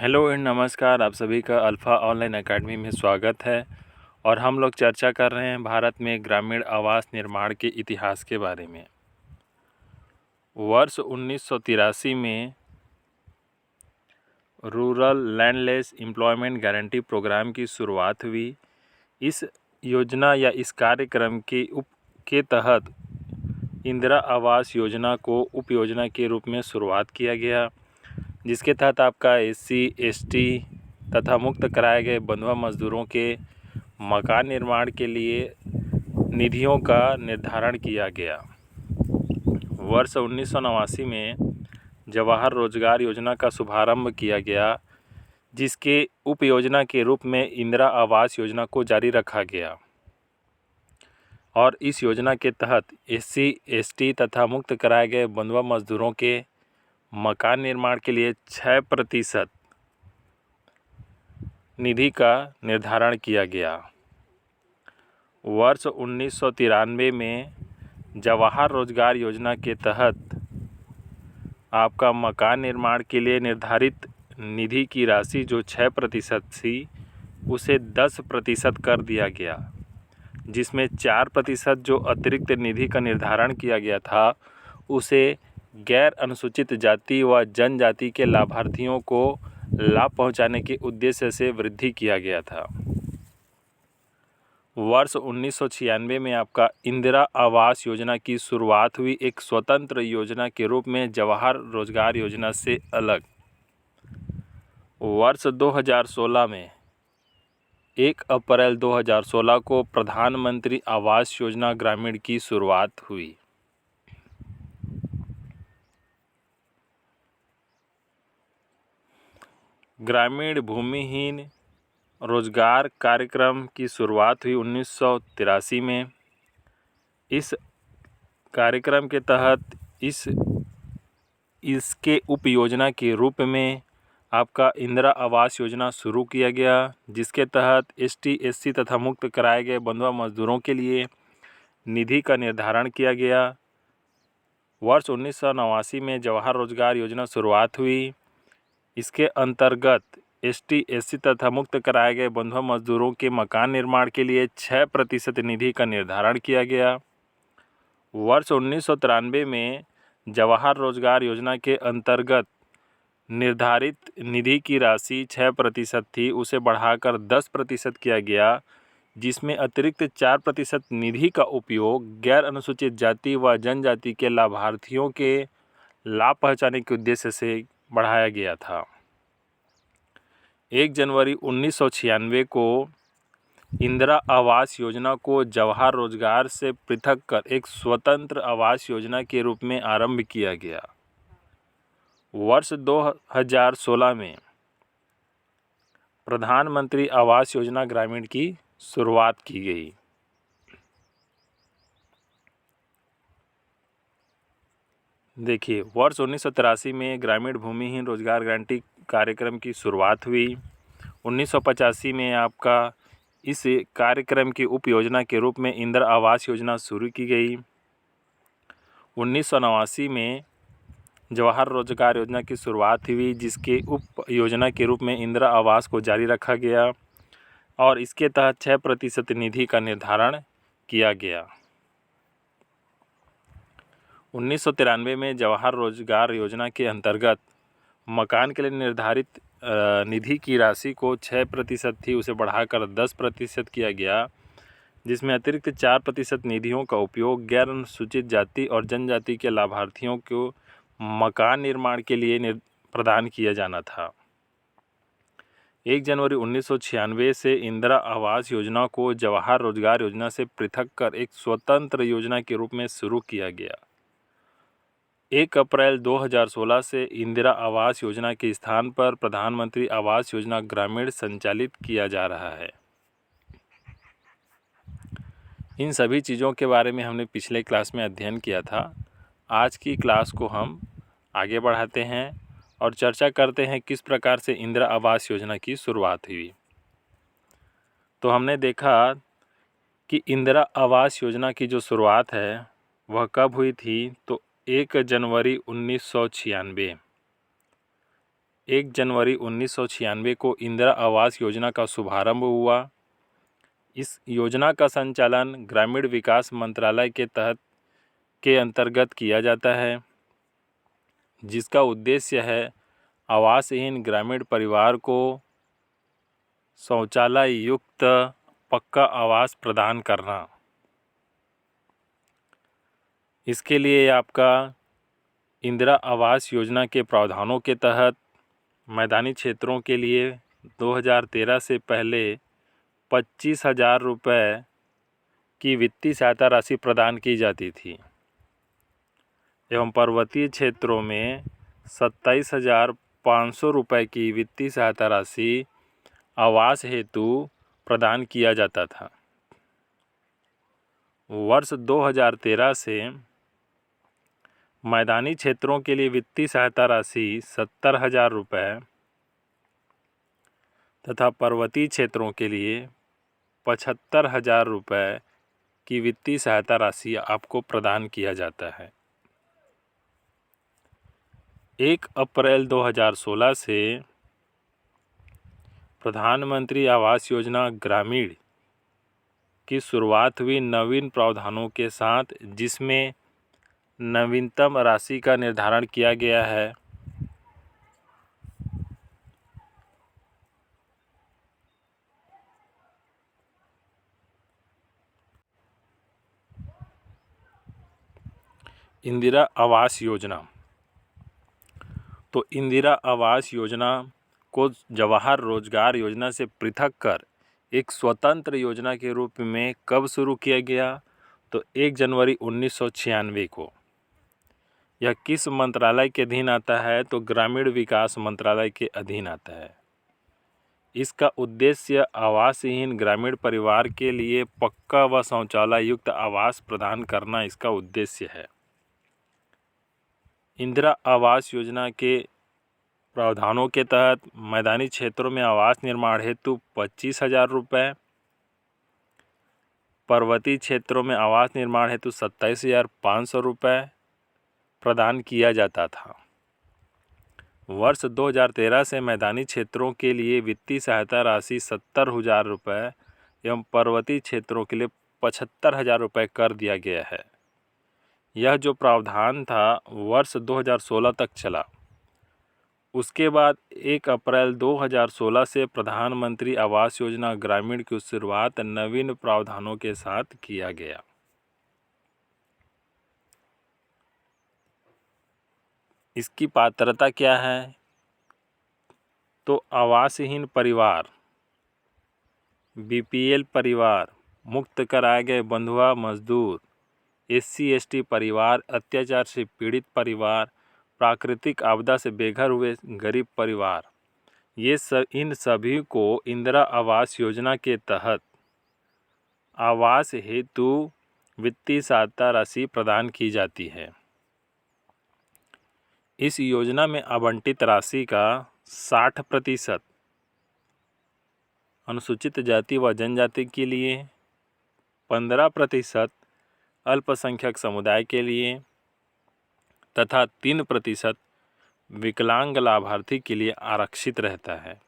Hello and नमस्कार। आप सभी का अल्फ़ा ऑनलाइन एकेडमी में स्वागत है। और हम लोग चर्चा कर रहे हैं भारत में ग्रामीण आवास निर्माण के इतिहास के बारे में। वर्ष 1983 में rural landless employment guarantee programme की शुरुआत हुई। इस योजना या इस कार्यक्रम के तहत इंदिरा आवास योजना को उप योजना के रूप में शुरुआत किया गया, जिसके तहत आपका एससी, एसटी तथा मुक्त कराए गए बंधुआ मजदूरों के मकान निर्माण के लिए निधियों का निर्धारण किया गया। वर्ष 1989 में जवाहर रोजगार योजना का शुभारंभ किया गया, जिसके उप योजना के रूप में इंदिरा आवास योजना को जारी रखा गया। और इस योजना के तहत एससी, एसटी तथा मुक्त कराए गए बंधुआ मजदूरों के मकान निर्माण के लिए 6% निधि का निर्धारण किया गया। वर्ष 1993 में जवाहर रोजगार योजना के तहत आपका मकान निर्माण के लिए निर्धारित निधि की राशि जो 6% थी, उसे 10% कर दिया गया, जिसमें 4% जो अतिरिक्त निधि का निर्धारण किया गया था, उसे गैर अनुसूचित जाति व जनजाति के लाभार्थियों को लाभ पहुंचाने के उद्देश्य से वृद्धि किया गया था। वर्ष 1996 में आपका इंदिरा आवास योजना की शुरुआत हुई, एक स्वतंत्र योजना के रूप में जवाहर रोजगार योजना से अलग। वर्ष 2016 में 1 अप्रैल 2016 को प्रधानमंत्री आवास योजना ग्रामीण की शुरुआत हुई। ग्रामीण भूमिहीन रोजगार कार्यक्रम की शुरुआत हुई 1983 में। इस कार्यक्रम के तहत इसके उप योजना के रूप में आपका इंदिरा आवास योजना शुरू किया गया, जिसके तहत एसटी, एससी तथा मुक्त कराए गए बंधुआ मजदूरों के लिए निधि का निर्धारण किया गया। वर्ष 1989 में जवाहर रोजगार योजना शुरुआत हुई। इसके अंतर्गत एसटी, एससी तथा मुक्त कराए गए बंधुआ मजदूरों के मकान निर्माण के लिए 6% निधि का निर्धारण किया गया। वर्ष 1993 में जवाहर रोजगार योजना के अंतर्गत निर्धारित निधि की राशि 6% थी, उसे बढ़ाकर 10% किया गया, जिसमें अतिरिक्त 4% निधि का उपयोग गैर अनुसूचित जाति व जनजाति के लाभार्थियों के लाभ पहुंचाने के उद्देश्य से बढ़ाया गया था। 1 जनवरी 1996 को इंदिरा आवास योजना को जवाहर रोजगार से पृथक कर एक स्वतंत्र आवास योजना के रूप में आरंभ किया गया। वर्ष 2016 में प्रधानमंत्री आवास योजना ग्रामीण की शुरुआत की गई। देखिए, वर्ष 1983 में ग्रामीण भूमिहीन रोजगार गारंटी कार्यक्रम की शुरुआत हुई। 1985 में आपका इस कार्यक्रम की उप योजना के रूप में इंदिरा आवास योजना शुरू की गई। 1989 में जवाहर रोजगार योजना की शुरुआत हुई, जिसके उप योजना के रूप में इंदिरा आवास को जारी रखा गया और इसके तहत 6% निधि का निर्धारण किया गया। 1993 में जवाहर रोजगार योजना के अंतर्गत मकान के लिए निर्धारित निधि की राशि को 6% थी, उसे बढ़ाकर 10% किया गया, जिसमें अतिरिक्त 4% निधियों का उपयोग गैर अनुसूचित जाति और जनजाति के लाभार्थियों को मकान निर्माण के लिए प्रदान किया जाना था। 1 जनवरी 1996 से इंदिरा आवास योजना को जवाहर रोजगार योजना से पृथक कर एक स्वतंत्र योजना के रूप में शुरू किया गया। 1 अप्रैल 2016 से इंदिरा आवास योजना के स्थान पर प्रधानमंत्री आवास योजना ग्रामीण संचालित किया जा रहा है। इन सभी चीज़ों के बारे में हमने पिछले क्लास में अध्ययन किया था। आज की क्लास को हम आगे बढ़ाते हैं और चर्चा करते हैं किस प्रकार से इंदिरा आवास योजना की शुरुआत हुई। तो हमने देखा कि इंदिरा आवास योजना की जो शुरुआत है वह कब हुई थी, तो 1 जनवरी 1996। 1 जनवरी 1996 को इंदिरा आवास योजना का शुभारंभ हुआ। इस योजना का संचालन ग्रामीण विकास मंत्रालय के अंतर्गत किया जाता है, जिसका उद्देश्य है आवासहीन ग्रामीण परिवार को शौचालय युक्त पक्का आवास प्रदान करना। इसके लिए आपका इंदिरा आवास योजना के प्रावधानों के तहत मैदानी क्षेत्रों के लिए 2013 से पहले 25,000 रुपये की वित्तीय सहायता राशि प्रदान की जाती थी एवं पर्वतीय क्षेत्रों में 27,500 रुपये की वित्तीय सहायता राशि आवास हेतु प्रदान किया जाता था। वर्ष 2013 से मैदानी क्षेत्रों के लिए वित्तीय सहायता राशि 70,000 रुपये तथा पर्वतीय क्षेत्रों के लिए 75,000 रुपये की वित्तीय सहायता राशि आपको प्रदान किया जाता है। 1 अप्रैल 2016 से प्रधानमंत्री आवास योजना ग्रामीण की शुरुआत हुई नवीन प्रावधानों के साथ, जिसमें नवीनतम राशि का निर्धारण किया गया है। इंदिरा आवास योजना। तो इंदिरा आवास योजना को जवाहर रोजगार योजना से पृथक कर एक स्वतंत्र योजना के रूप में कब शुरू किया गया? तो 1 जनवरी 1996 को। यह किस मंत्रालय के अधीन आता है? तो ग्रामीण विकास मंत्रालय के अधीन आता है। इसका उद्देश्य आवासहीन ग्रामीण परिवार के लिए पक्का व शौचालय युक्त आवास प्रदान करना इसका उद्देश्य है। इंदिरा आवास योजना के प्रावधानों के तहत मैदानी क्षेत्रों में आवास निर्माण हेतु 25,000 रुपये, पर्वतीय क्षेत्रों में आवास निर्माण हेतु 27,500 रुपये प्रदान किया जाता था। वर्ष 2013 से मैदानी क्षेत्रों के लिए वित्तीय सहायता राशि 70,000 रुपये एवं पर्वतीय क्षेत्रों के लिए 75,000 रुपये कर दिया गया है। यह जो प्रावधान था वर्ष 2016 तक चला। उसके बाद 1 अप्रैल 2016 से प्रधानमंत्री आवास योजना ग्रामीण की शुरुआत नवीन प्रावधानों के साथ किया गया। इसकी पात्रता क्या है? तो आवासहीन परिवार, बीपीएल परिवार, मुक्त कराए गए बंधुआ मजदूर, SC ST परिवार, अत्याचार से पीड़ित परिवार, प्राकृतिक आपदा से बेघर हुए गरीब परिवार, इन सभी को इंदिरा आवास योजना के तहत आवास हेतु वित्तीय सहायता राशि प्रदान की जाती है। इस योजना में आवंटित राशि का 60% अनुसूचित जाति व जनजाति के लिए, 15% अल्पसंख्यक समुदाय के लिए तथा 3% विकलांग लाभार्थी के लिए आरक्षित रहता है।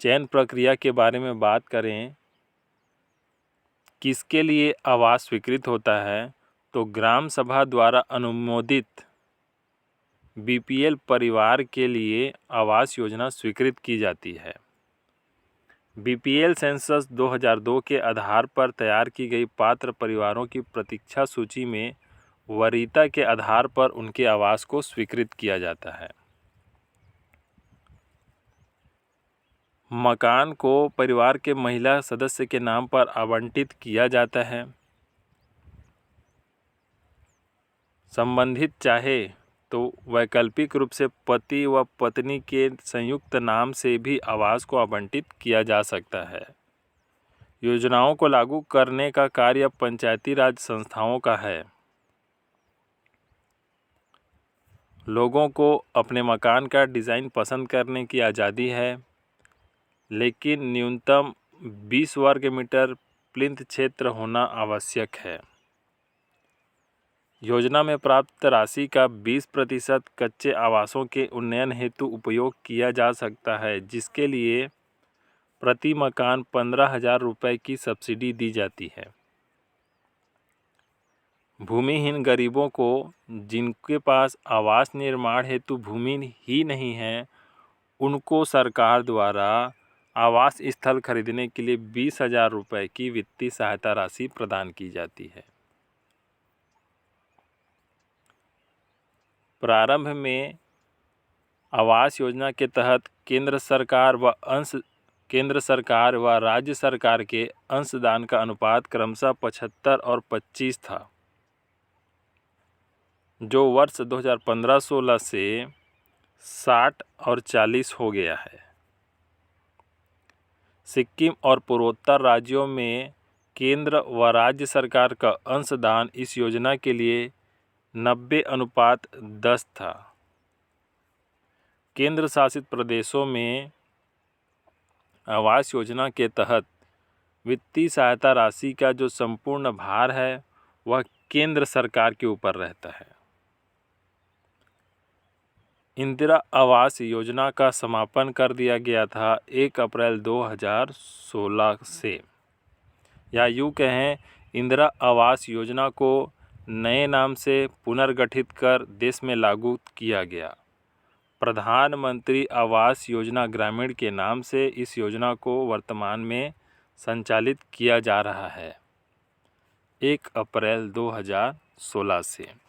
चयन प्रक्रिया के बारे में बात करें, किसके लिए आवास स्वीकृत होता है? तो ग्राम सभा द्वारा अनुमोदित बीपीएल परिवार के लिए आवास योजना स्वीकृत की जाती है। बीपीएल सेंसस 2002 के आधार पर तैयार की गई पात्र परिवारों की प्रतीक्षा सूची में वरीयता के आधार पर उनके आवास को स्वीकृत किया जाता है। मकान को परिवार के महिला सदस्य के नाम पर आवंटित किया जाता है। संबंधित चाहे तो वैकल्पिक रूप से पति व पत्नी के संयुक्त नाम से भी आवास को आवंटित किया जा सकता है। योजनाओं को लागू करने का कार्य पंचायती राज संस्थाओं का है। लोगों को अपने मकान का डिज़ाइन पसंद करने की आज़ादी है, लेकिन न्यूनतम 20 वर्ग मीटर प्लिंथ क्षेत्र होना आवश्यक है। योजना में प्राप्त राशि का 20% कच्चे आवासों के उन्नयन हेतु उपयोग किया जा सकता है, जिसके लिए प्रति मकान 15,000 रुपये की सब्सिडी दी जाती है। भूमिहीन गरीबों को, जिनके पास आवास निर्माण हेतु भूमि ही नहीं है, उनको सरकार द्वारा आवास स्थल खरीदने के लिए 20,000 रुपये की वित्तीय सहायता राशि प्रदान की जाती है। प्रारंभ में आवास योजना के तहत केंद्र सरकार व राज्य सरकार के अंशदान का अनुपात क्रमशः 75 और 25 था, जो वर्ष 2015-16 से 60 और 40 हो गया है। सिक्किम और पूर्वोत्तर राज्यों में केंद्र व राज्य सरकार का अंशदान इस योजना के लिए 90:10 था। केंद्र शासित प्रदेशों में आवास योजना के तहत वित्तीय सहायता राशि का जो संपूर्ण भार है वह केंद्र सरकार के ऊपर रहता है। इंदिरा आवास योजना का समापन कर दिया गया था 1 अप्रैल 2016 से, या यूँ कहें इंदिरा आवास योजना को नए नाम से पुनर्गठित कर देश में लागू किया गया। प्रधानमंत्री आवास योजना ग्रामीण के नाम से इस योजना को वर्तमान में संचालित किया जा रहा है 1 अप्रैल 2016 से।